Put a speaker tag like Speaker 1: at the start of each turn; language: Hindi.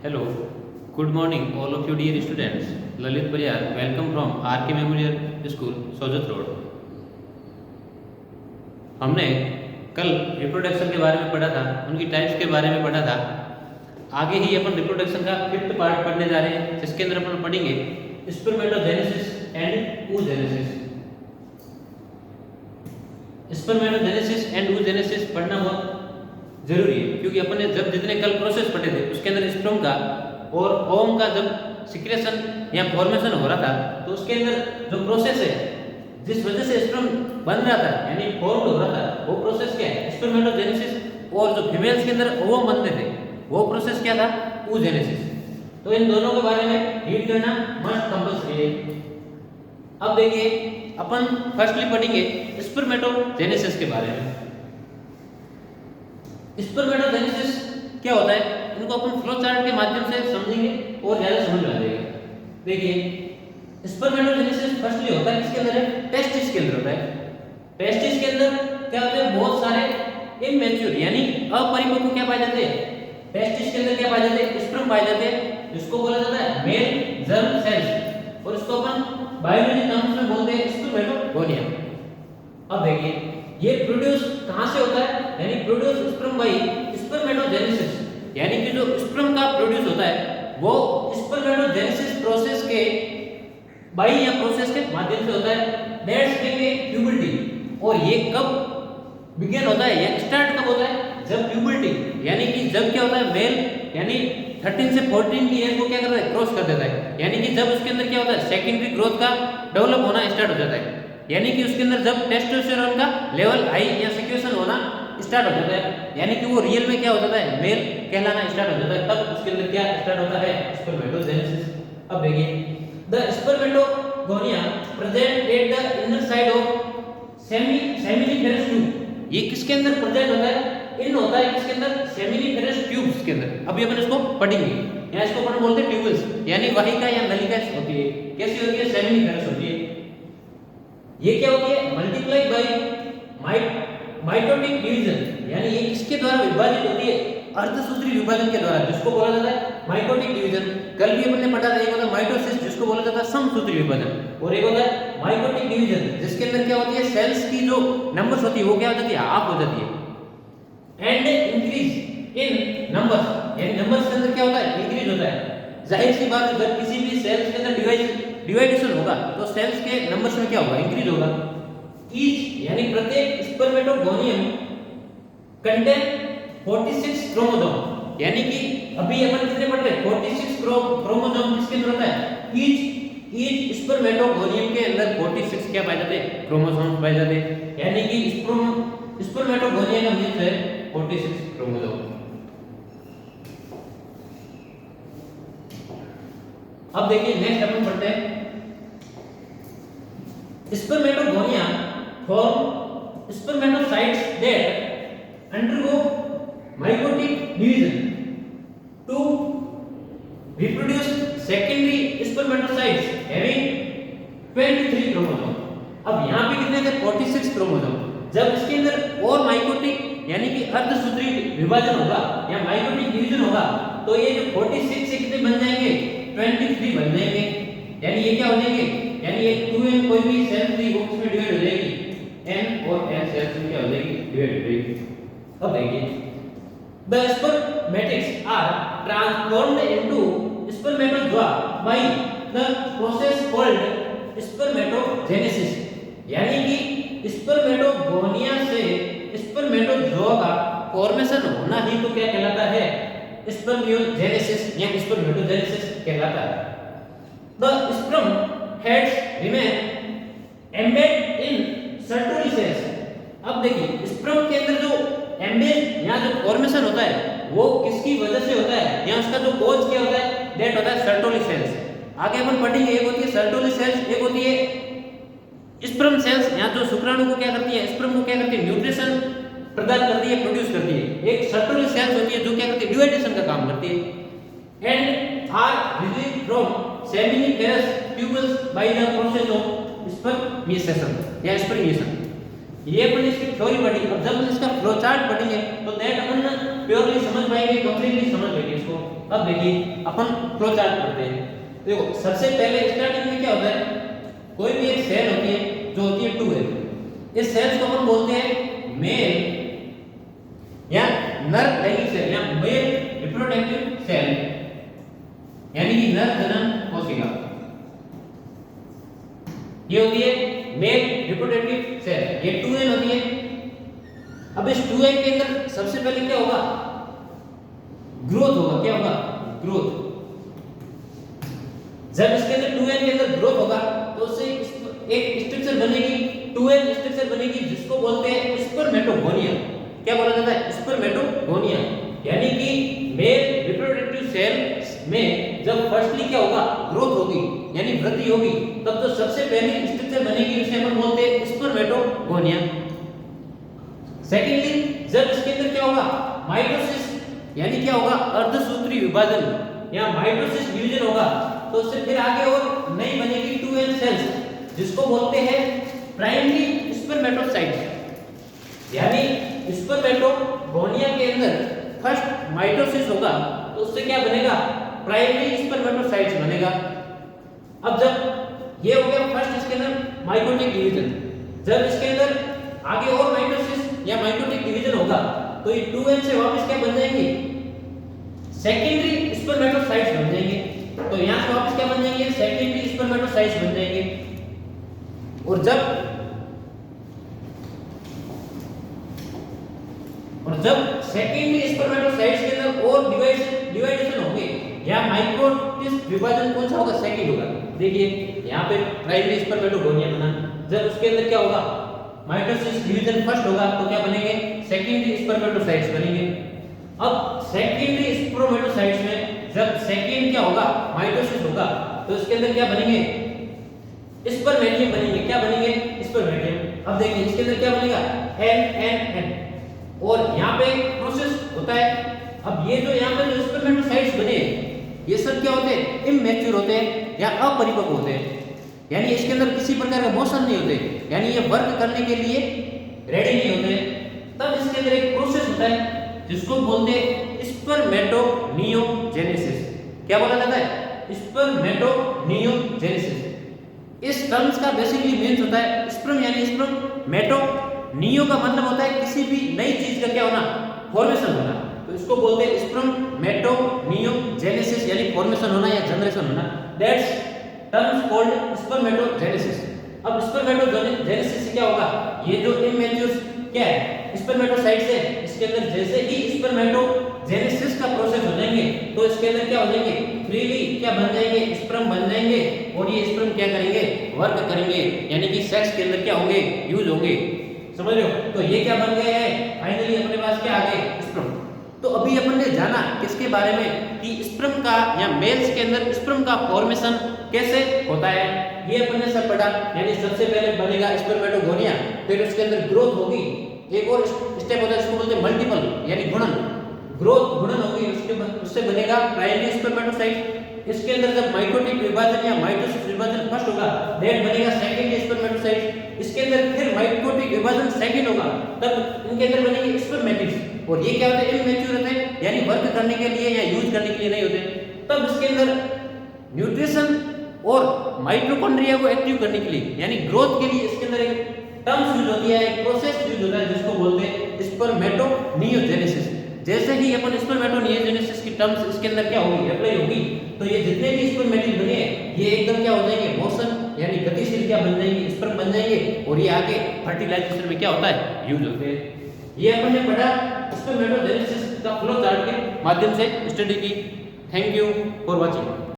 Speaker 1: Hello, good morning, all of you dear students. Lalit Pariyar, welcome from RK Memorial School, Sojat road. हमने कल रिप्रोडक्शन के बारे में पढ़ा था, उनकी टाइप्स के बारे में पढ़ा था। आगे ही अपन रिप्रोडक्शन का 5th पार्ट पढ़ने जा रहे हैं, जिसके अंदर अपन पढ़ेंगे spermatogenesis and oogenesis। Spermatogenesis and oogenesis पढ़ना बहुत जरूरी है, क्योंकि अपन ने जब जितने कल प्रोसेस पढ़े थे उसके अंदर स्पर्म का और ओवम का जब सिक्रेशन या फॉर्मेशन हो रहा था, तो उसके अंदर जो प्रोसेस है जिस वजह से स्पर्म बन रहा था यानी फॉर्म हो रहा था, वो प्रोसेस क्या है? स्पर्मेटोजेनेसिस। और जो फीमेल्स के अंदर ओवम बनते थे वो प्रोसेस क्या था? oogenesis। तो इन दोनों के बारे में रीड करना मस्ट कंपल्सरी है। अब देखिए अपन फर्स्टली पढ़ेंगे स्पर्मेटोजेनेसिस के बारे में। स्पर्मेटोजेनेसिस क्या होता है, इनको अपन फ्लो चार्ट के माध्यम से समझेंगे और ज्यादा समझ में आ जाएगा। देखिए स्पर्मेटोजेनेसिस फर्स्टली होता है किसके अंदर है? टेस्टिस के अंदर होता है। टेस्टिस के अंदर क्या होता है? बहुत सारे इमैच्योर यानी अपरिपक्व क्या पाए जाते हैं? टेस्टिस के अंदर क्या पाए जाते हैं? स्पर्म पाए जाते हैं, जिसको बोला जाता है मेल जर्म सेल्स, और इसको अपन बायोलॉजी टर्म्स में बोलते हैं स्पर्मेटोगोनिया। अब देखिए ये प्रोड्यूस कहां से होता है? यानी प्रोड्यूस स्पर्म बाय स्पर्मेटोजेनेसिस, यानी कि जो स्पर्म का प्रोड्यूस होता है वो स्पर्मेटोजेनेसिस प्रोसेस के बाय या प्रोसेस के माध्यम से होता है। That's mean puberty. और ये कब बिगिन होता है या स्टार्ट कब होता है? जब प्यूबर्टी यानी कि जब क्या होता है मेल यानी 13 से 14 की एज को क्या करता है? क्रॉस कर देता है। यानी कि जब उसके अंदर क्या होता है? सेकेंडरी ग्रोथ का डेवलप होना स्टार्ट हो जाता है, यानी कि उसके अंदर जब टेस्टोस्टेरोन का लेवल हाई या सिक्रेशन होना स्टार्ट हो जाता है, यानी कि वो रियल में क्या हो जाता है? मेल कहलाना स्टार्ट हो जाता है, तब उसके अंदर क्या स्टार्ट होता है? स्पर्मेटोजेनेसिस। अब देखिए the spermatogonia present at the inner side of seminiferous tube. ये किसके अंदर प्रेजेंट होता है? इन होता है किसके अंदर? सेमिनिफेरस ट्यूब्स के अंदर। अभी अपन इसको पढ़ेंगे। यहाँ इसको अपन बोलते हैं ट्यूबल्स, यानी वाहिका या नलिका होती है। कैसी होती है? सेमिनिफेरस होती है। ये क्या होती है? मल्टीप्लाई बाय माइटोटिक डिवीजन, यानी ये किसके द्वारा विभाजित होती है? अर्धसूत्री विभाजन के द्वारा, जिसको बोला जाता है माइटोटिक डिवीजन। कल भी हमने पढ़ा था, एक होता है माइटोसिस जिसको बोला जाता है समसूत्री विभाजन, और एक होता है माइटोटिक डिवीजन जिसके अंदर क्या होती है? सेल्स की जो नंबर्स होती है वो क्या हो जाती है? हाफ हो जाती है। एंड इंक्रीज इन नंबर्स, यानी नंबर्स के अंदर क्या होता है? इंक्रीज होता है। जाहिर सी बात है जब किसी भी सेल्स के अंदर डिवाइडेशन होगा तो सेल्स के नंबर्स में क्या होगा? इंक्रीज होगा। ईच यानी प्रत्येक स्पर्मेटोगोनियम कंटेन 46 क्रोमोसोम, यानी कि अभी अपन कितने पढ़ रहे हैं? 46 क्रोमोसोम किसके अंदर होता है? ईच स्पर्मेटोगोनियम के अंदर 46 क्या पाए जाते हैं? क्रोमोसोम पाए जाते हैं, यानी कि स्पर्मेटोगोनिया का मीन्स है 46 क्रोमोसोम। अब देखिए नेक्स्ट अपन पढ़ते हैं spermatogonia form spermatocytes that undergo mitotic division to reproduce secondary spermatocytes having 23 chromosome. अब यहाँ पे कितने थे? 46 क्रोमोसोम। जब इसके अंदर और माइटोटिक यानी कि अर्धसूत्री विभाजन होगा या माइटोटिक डिवीजन होगा तो ये जो 46 से कितने बन जाएंगे? 23 बन जाएंगे। यानी ये क्या हो जाएंगे? यानी ये 2n कोई भी सेल थी वो किसमें डिवाइड हो जाएगी? n और n सेल्स में क्या हो जाएगी? डिवाइड हो जाएगी। अब देखिए the spermatids are transformed into spermatozoa by the process called spermatogenesis, यानी कि स्पर्मेटोगोनिया से स्पर्मेटोजोआ का फॉर्मेशन होना ही तो क्या कहलाता है? स्पर्मियोजेनेसिस या स्पर्मेटोजेनेसिस कहलाता है। The sperm heads remain embedded in Sertoli cells। अब देखिए स्पर्म के अंदर जो एम्बेड या जो फॉर्मेशन होता है वो किसकी वजह से होता है या उसका जो कोज क्या होता है? दैट होता है सर्टोली सेल्स। आगे अपन पढ़ेंगे, एक होती है सर्टोली सेल्स, एक होती है स्पर्म सेल्स। यहाँ जो शुक्राणु को क्या करती है? स्पर्म को क्या करती है? न्यूट्रिशन प्रदान करती है, प्रोड्यूस करती है। एक सर्टोली सेल्स होती है जो क्या करती है? डिवाइडेशन का काम करती है। And are relieved from seminiferous tubules by the process of spermiation या स्पर्मिएशन। ये अपन इसकी थ्योरी पढ़ी। अब जब इसका फ्लो चार्ट पढ़ेंगे तो दैट अपन प्योरली समझ पाएंगे, कंप्लीटली समझ पाएंगे इसको। इसको। अब देखिए अपन फ्लो चार्ट पढ़ते हैं। देखो सबसे पहले स्टार्टिंग में क्या होता है, कोई भी एक सेल होती है जो होती है 2L। इस सेल्स को अपन बोलते हैं मेल या नर लैंगिक सेल या मेल रिप्रोडक्टिव सेल, यानी कि नर जनन कोशिका। ये होती है मेल रिप्रोडक्टिव सेल, ये 2L होती है। अब इस 2L के अंदर सबसे पहले क्या होगा, ग्रोथ होगा। क्या होगा, ग्रोथ। जब इसके अंदर 2L के अंदर ग्रोथ होगा तो उससे एक स्ट्रक्चर बनेगी, 2L स्ट्रक्चर बनेगी, जिसको बोलते हैं स्पर्मेटोगोनिया। क्या बोला जाता है, स्पर्मेटोगोनिया। यानी कि मेल रिप्रोडक्टिव सेल में जब फर्स्टली क्या होगा, ग्रोथ होगी यानी वृद्धि होगी, तब तो सबसे पहले स्ट्रक्चर बनेगी, उसे अपन बोलते हैं स्पर्मेटोगोनिया। सेकेंडली जब इसके अंदर क्या होगा, माइटोसिस, यानी क्या होगा, अर्धसूत्री विभाजन या माइटोसिस डिवीजन होगा, तो उससे फिर आगे और नई बनेगी 2L सेल्स, जिसको बोलते हैं प्राइमरी स्पर्मेटोसाइट्स। यानी स्पर्मेटोगोनिया के अंदर फर्स्ट माइटोसिस होगा तो उससे क्या बनेगा, प्राइमरी स्पर्मेटोसाइट्स बनेगा। अब जब ये हो गया फर्स्ट, इसके अंदर माइटोटिक डिवीजन, जब इसके अंदर आगे और माइटोसिस या माइटोटिक डिवीजन होगा तो ये 2L से वापस क्या बन जाएंगे, सेकेंडरी स्पर्मेटोसाइट्स बन जाएंगे। तो यहां से वापस क्या बन जाएंगे, सेकेंडरी स्पर्मेटोसाइट्स बन जाएंगे। और जब सेकेंडरी स्पर्मेटोसाइट्स के अंदर और डिवाइडेशन होंगे या माइटोसिस विभाजन कौन सा होगा, सेकंड होगा। देखिए यहां पे प्राइमरी स्पर्मेटोगोनिया बना, जब उसके अंदर क्या होगा, माइटोसिस डिवीजन फर्स्ट होगा तो क्या बनेंगे, सेकेंडरी स्पर्मेटोसाइट्स बनेंगे। अब सेकेंडरी स्पर्मेटोसाइट्स में जब सेकेंड क्या होगा, माइटोसिस होगा, तो इसके अंदर क्या बनेंगे, स्पर्मेटियम बनेंगे। क्या बनेंगे, स्पर्मेटियम। अब देखिए इसके अंदर क्या बनेगा, N और यहाँ पे प्रोसेस होता है। अब ये जो यहाँ पे जो स्पर्मेटोसाइट्स बने, ये सब क्या होते हैं, इमैच्योर होते हैं या अपरिपक्व होते हैं, यानी इसके अंदर किसी प्रकार का मोशन नहीं होते, यानी ये वर्क करने के लिए रेडी नहीं होते। तब इसके अंदर एक प्रोसेस होता है जिसको बोलते हैं स्पर्मेटोनियोजेनेसिस। क्या बोला जाता है, स्पर्मेटोनियोजेनेसिस। इस टर्म्स का बेसिकली मीन्स होता है स्पर्म यानी स्पर्म, मेटो नियो का मतलब होता है किसी भी नई चीज का क्या होना, फॉर्मेशन होना। तो इसको बोलते हैं स्पर्म मेटोनियोजेनेसिस, यानी फॉर्मेशन होना या जनरेशन होना। That's terms called spermatogenesis. अब स्पर्मेटोजेनेसिस से क्या होगा, ये जो इमैच्योर क्या है, स्पर्मेटोसाइट्स है, इसके अंदर जैसे ही स्पर्मेटोजेनेसिस का प्रोसेस हो जाएंगे तो इसके अंदर क्या हो जाएंगे, फ्रीली क्या बन जाएंगे, स्पर्म बन जाएंगे। और ये स्पर्म क्या करेंगे, वर्क करेंगे, यानी कि सेक्स के अंदर क्या होंगे, यूज होंगे। समझ रहे हो, तो ये क्या बन गए हैं, फाइनली अपने पास क्या आ गए, स्पर्म। तो अभी अपन ने जाना किसके बारे में, कि स्पर्म का या मेल्स के अंदर स्पर्म का फॉर्मेशन कैसे होता है, ये अपन ने सब पढ़ा। यानी सबसे पहले बनेगा स्पर्मेटोगोनिया, फिर उसके अंदर ग्रोथ होगी, एक और स्टेप होता है इसको बोलते हैं मल्टीपल, यानी गुणन। ग्रोथ गुणन होगी, उससे बनेगा प्राइमरी स्पर्मेटोसाइट। इसके अंदर जब माइटोटिक विभाजन या माइटोसिस विभाजन फर्स्ट होगा, देन बनेगा सेकेंडरी स्पर्मेटोसाइट। इसके अंदर फिर माइटोटिक विभाजन सेकंड होगा, तब इनके अंदर बनेंगे स्पर्मेटिड्स। और ये क्या होते हैं, इमैच्योर होते हैं, यानी वर्क करने के लिए या यूज करने के लिए नहीं होते। तब इसके अंदर न्यूट्रिशन और माइटोकॉन्ड्रिया को एक्टिव करने के लिए, यानी ग्रोथ के लिए इसके अंदर एक टर्म्स यूज होती है, एक प्रोसेस यूज होता है जिसको बोलते हैं स्पर्मेटोनियोजेनेसिस। जैसे ही अपन स्पर्मेटोनियोजेनेसिस की टर्म्स इसके अंदर क्या होगी, अप्लाई होगी, तो ये जितने भी स्पर्मेटिड बने ये एकदम क्या हो जाएंगे, मोशन यानी गतिशील क्या बन जाएंगे, स्पर्म बन जाएंगे। और ये आगे फर्टिलाइजेशन में क्या होता है, यूज होते हैं। ये अपन ने पढ़ा स्पर्मेटोजेनेसिस का फ्लो चार्ट के माध्यम से स्टडी की। Thank you for watching.